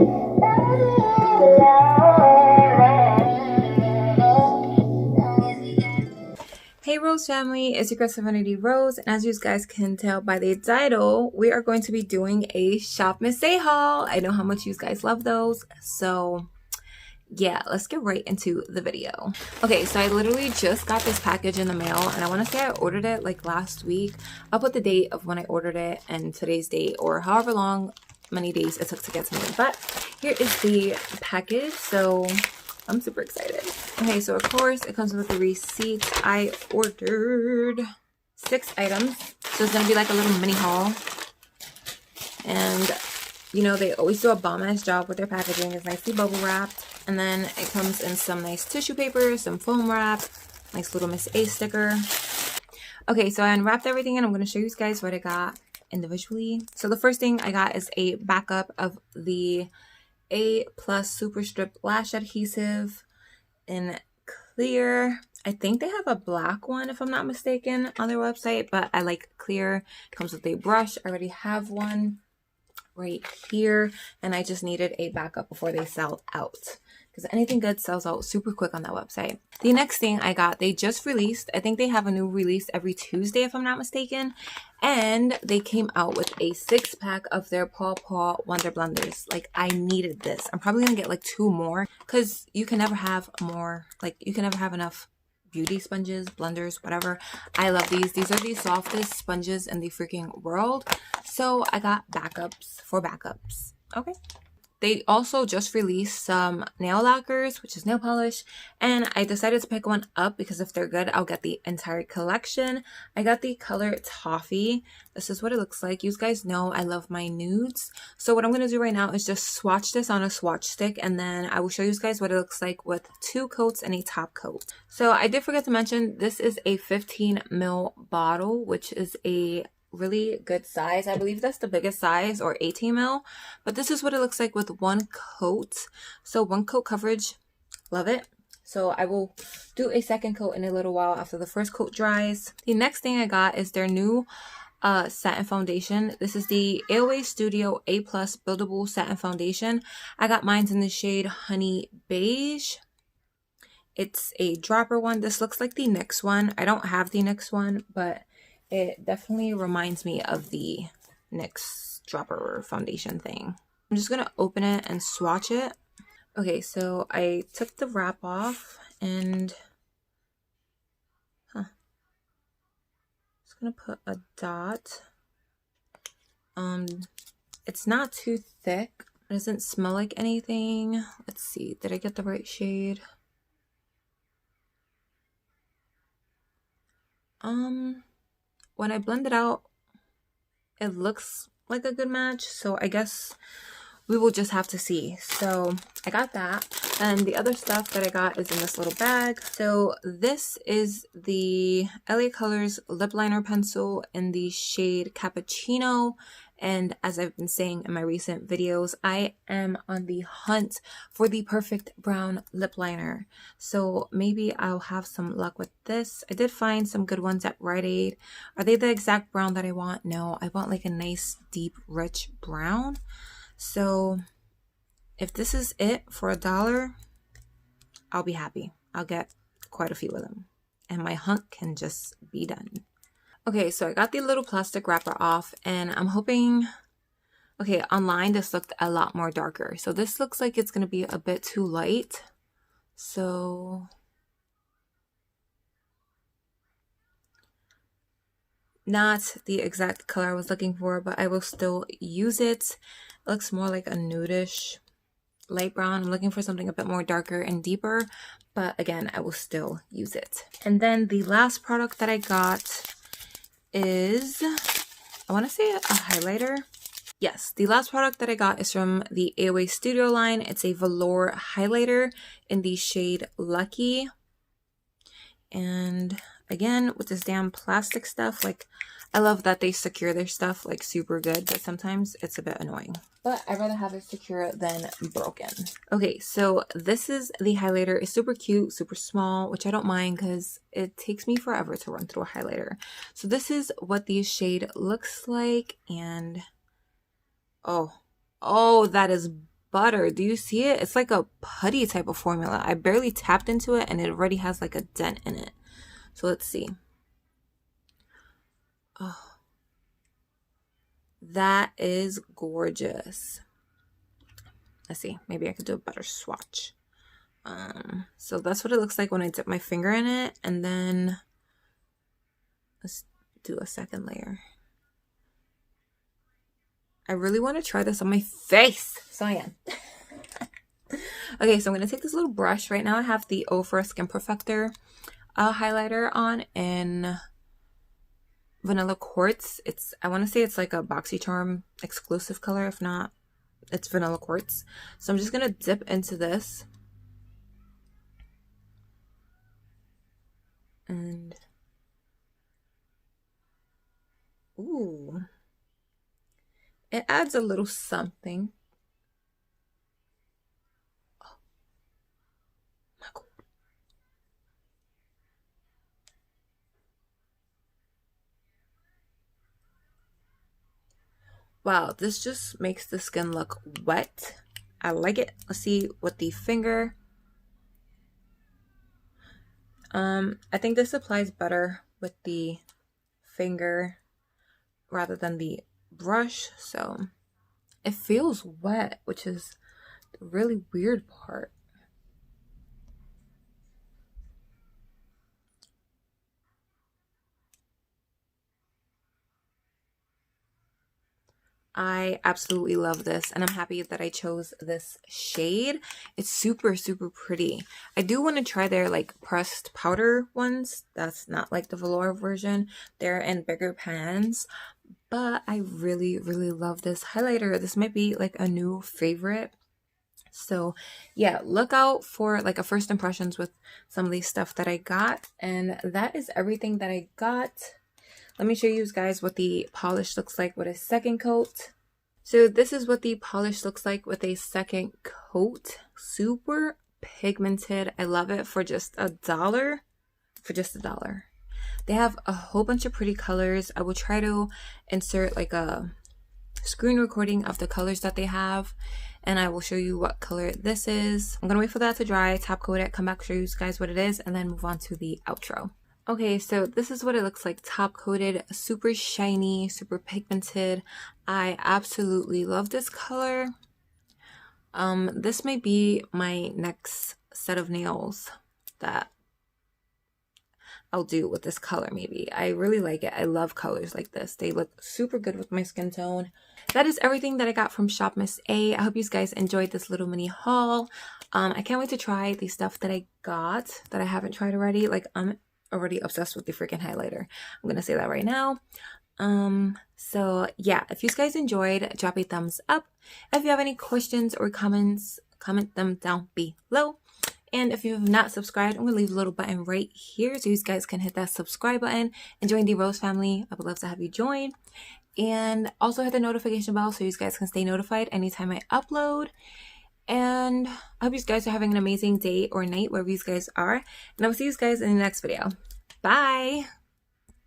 Hey Rose family, it's your girl Serenity Rose, and as you guys can tell by the title, we are going to be doing a Shopmissa haul. I know how much you guys love those, so yeah, let's get right into the video. Okay, so I literally just got this package in the mail, and I want to say I ordered it like last week. I'll put the date of when I ordered it and today's date, or however long many days it took to get to me. But here is the package, so I'm super excited. Okay, so of course it comes with a receipt. I ordered 6 items, so it's gonna be like a little mini haul. And you know, they always do a bomb-ass job with their packaging. It's nicely bubble wrapped, and then it comes in some nice tissue paper, some foam wrap, nice little Miss A sticker. Okay, so I unwrapped everything, and I'm going to show you guys what I got individually. So the first thing I got is a backup of the A+ Super Strip Lash Adhesive in clear. I think they have a black one, if I'm not mistaken, on their website, but I like clear. It comes with a brush. I already have one right here, and I just needed a backup before they sell out, because anything good sells out super quick on that website. The next thing I got, they just released, I think they have a new release every Tuesday if I'm not mistaken, and they came out with a 6-pack of their Paw Paw Wonder Blenders. Like, I needed this. I'm probably gonna get like 2 more, because you can never have more, like you can never have enough beauty sponges, blenders, whatever. I love these. These are the softest sponges in the freaking world. So I got backups for backups. Okay. They also just released some nail lacquers, which is nail polish, and I decided to pick one up because if they're good, I'll get the entire collection. I got the color Toffee. This is what it looks like. You guys know I love my nudes. So what I'm going to do right now is just swatch this on a swatch stick, and then I will show you guys what it looks like with 2 coats and a top coat. So I did forget to mention, this is a 15 ml bottle, which is a really good size. I believe that's the biggest size, or 18 ml, but this is what it looks like with 1 coat. So 1 coat coverage, love it. So I will do a second coat in a little while after the first coat dries. The next thing I got is their new satin foundation. This is the AOA Studio A+ Buildable Satin Foundation. I got mine in the shade Honey Beige. It's a dropper one. This looks like the NYX one. I don't have the NYX one, but it definitely reminds me of the NYX dropper foundation thing. I'm just going to open it and swatch it. Okay, so I took the wrap off, and just going to put a dot. It's not too thick. It doesn't smell like anything. Let's see, did I get the right shade? When I blend it out, it looks like a good match, so I guess we will just have to see. So I got that, and the other stuff that I got is in this little bag. So this is the LA Colors lip liner pencil in the shade Cappuccino. And as I've been saying in my recent videos, I am on the hunt for the perfect brown lip liner. So maybe I'll have some luck with this. I did find some good ones at Rite Aid. Are they the exact brown that I want? No, I want like a nice, deep, rich brown. So if this is it for $1, I'll be happy. I'll get quite a few of them, and my hunt can just be done. Okay, so I got the little plastic wrapper off, and I'm hoping, okay, online this looked a lot more darker. So this looks like it's going to be a bit too light. So not the exact color I was looking for, but I will still use it. It looks more like a nudish light brown. I'm looking for something a bit more darker and deeper, but again, I will still use it. And then the last product that I got is, I want to say a highlighter. Yes, the last product that I got is from the AOA Studio line. It's a velour highlighter in the shade Lucky. And again, with this damn plastic stuff, like, I love that they secure their stuff like super good, but sometimes it's a bit annoying. But I'd rather have it secure than broken. Okay, so this is the highlighter. It's super cute, super small, which I don't mind because it takes me forever to run through a highlighter. So this is what the shade looks like, and oh, that is butter. Do you see it? It's like a putty type of formula. I barely tapped into it and it already has like a dent in it. So let's see. Oh, that is gorgeous. Let's see. Maybe I could do a better swatch. So that's what it looks like when I dip my finger in it. And then let's do a second layer. I really want to try this on my face. So I am. Okay, so I'm going to take this little brush. Right now I have the Ofra Skin Perfector highlighter on in Vanilla Quartz. I want to say it's like a BoxyCharm exclusive color. If not, it's Vanilla Quartz. So I'm just going to dip into this. And ooh, it adds a little something. Oh my God. Wow, this just makes the skin look wet. I like it. Let's see with the finger. I think this applies better with the finger rather than the brush. So it feels wet, which is the really weird part. I absolutely love this, and I'm happy that I chose this shade. It's super, super pretty. I do want to try their like pressed powder ones. That's not like the velour version. They're in bigger pans, but I really, really love this highlighter. This might be like a new favorite. So yeah, look out for like a first impressions with some of these stuff that I got. And that is everything that I got. Let me show you guys what the polish looks like with a second coat. So this is what the polish looks like with a second coat. Super pigmented. I love it for just $1. For just $1. They have a whole bunch of pretty colors. I will try to insert like a screen recording of the colors that they have, and I will show you what color this is. I'm gonna wait for that to dry, top coat it, come back, show you guys what it is, and then move on to the outro. Okay, so this is what it looks like top coated. Super shiny, super pigmented. I absolutely love this color. This may be my next set of nails that I'll do with this color maybe. I really like it. I love colors like this. They look super good with my skin tone. That is everything that I got from Shopmissa. I hope you guys enjoyed this little mini haul. I can't wait to try the stuff that I got that I haven't tried already. Like I'm already obsessed with the freaking highlighter. I'm gonna say that right now. So yeah, if you guys enjoyed, drop a thumbs up. If you have any questions or comments, comment them down below. And if you have not subscribed, I'm going to leave a little button right here so you guys can hit that subscribe button and join the Rose family. I would love to have you join. And also hit the notification bell so you guys can stay notified anytime I upload. And I hope you guys are having an amazing day or night wherever you guys are. And I will see you guys in the next video. Bye!